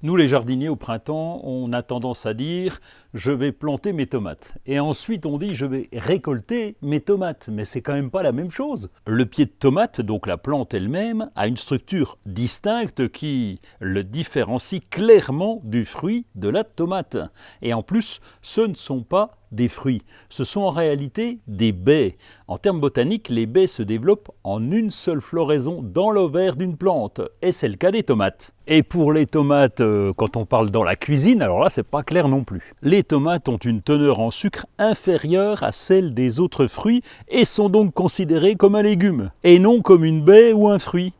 Nous les jardiniers au printemps, on a tendance à dire « je vais planter mes tomates » et ensuite on dit « je vais récolter mes tomates », mais c'est quand même pas la même chose. Le pied de tomate, donc la plante elle-même, a une structure distincte qui le différencie clairement du fruit de la tomate. Et en plus, ce ne sont pas des fruits, ce sont en réalité des baies. En termes botaniques, les baies se développent en une seule floraison dans l'ovaire d'une plante, et c'est le cas des tomates. Et pour les tomates, quand on parle dans la cuisine, alors là c'est pas clair non plus. Les tomates ont une teneur en sucre inférieure à celle des autres fruits et sont donc considérées comme un légume, et non comme une baie ou un fruit.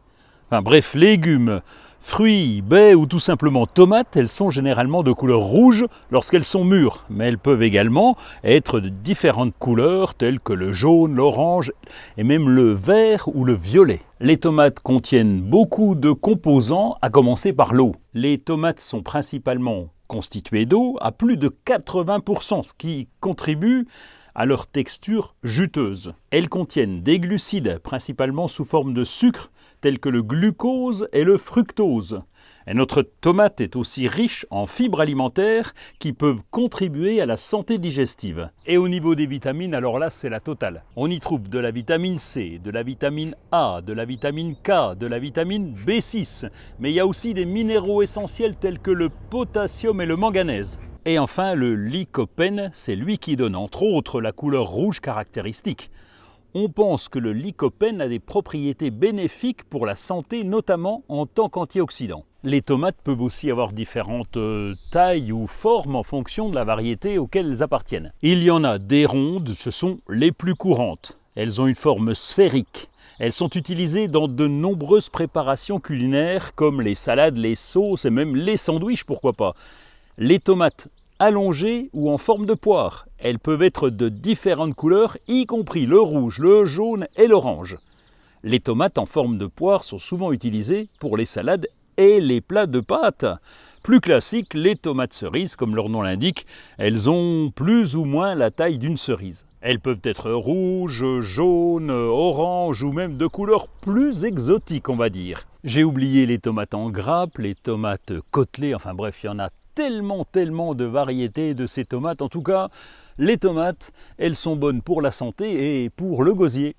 Enfin bref, légumes, fruits, baies ou tout simplement tomates, elles sont généralement de couleur rouge lorsqu'elles sont mûres, mais elles peuvent également être de différentes couleurs telles que le jaune, l'orange et même le vert ou le violet. Les tomates contiennent beaucoup de composants, à commencer par l'eau. Les tomates sont principalement constituées d'eau à plus de 80%, ce qui contribue à leur texture juteuse. Elles contiennent des glucides, principalement sous forme de sucre, tels que le glucose et le fructose. Et notre tomate est aussi riche en fibres alimentaires qui peuvent contribuer à la santé digestive. Et au niveau des vitamines, alors là c'est la totale. On y trouve de la vitamine C, de la vitamine A, de la vitamine K, de la vitamine B6. Mais il y a aussi des minéraux essentiels tels que le potassium et le manganèse. Et enfin le lycopène, c'est lui qui donne entre autres la couleur rouge caractéristique. On pense que le lycopène a des propriétés bénéfiques pour la santé, notamment en tant qu'antioxydant. Les tomates peuvent aussi avoir différentes tailles ou formes en fonction de la variété auquel elles appartiennent. Il y en a des rondes, ce sont les plus courantes. Elles ont une forme sphérique. Elles sont utilisées dans de nombreuses préparations culinaires comme les salades, les sauces et même les sandwichs, pourquoi pas. Les tomates allongées ou en forme de poire. Elles peuvent être de différentes couleurs, y compris le rouge, le jaune et l'orange. Les tomates en forme de poire sont souvent utilisées pour les salades et les plats de pâtes. Plus classiques, les tomates cerises, comme leur nom l'indique, elles ont plus ou moins la taille d'une cerise. Elles peuvent être rouges, jaunes, oranges ou même de couleurs plus exotiques, on va dire. J'ai oublié les tomates en grappe, les tomates côtelées, enfin bref, il y en a tellement de variétés de ces tomates. En tout cas, les tomates, elles sont bonnes pour la santé et pour le gosier.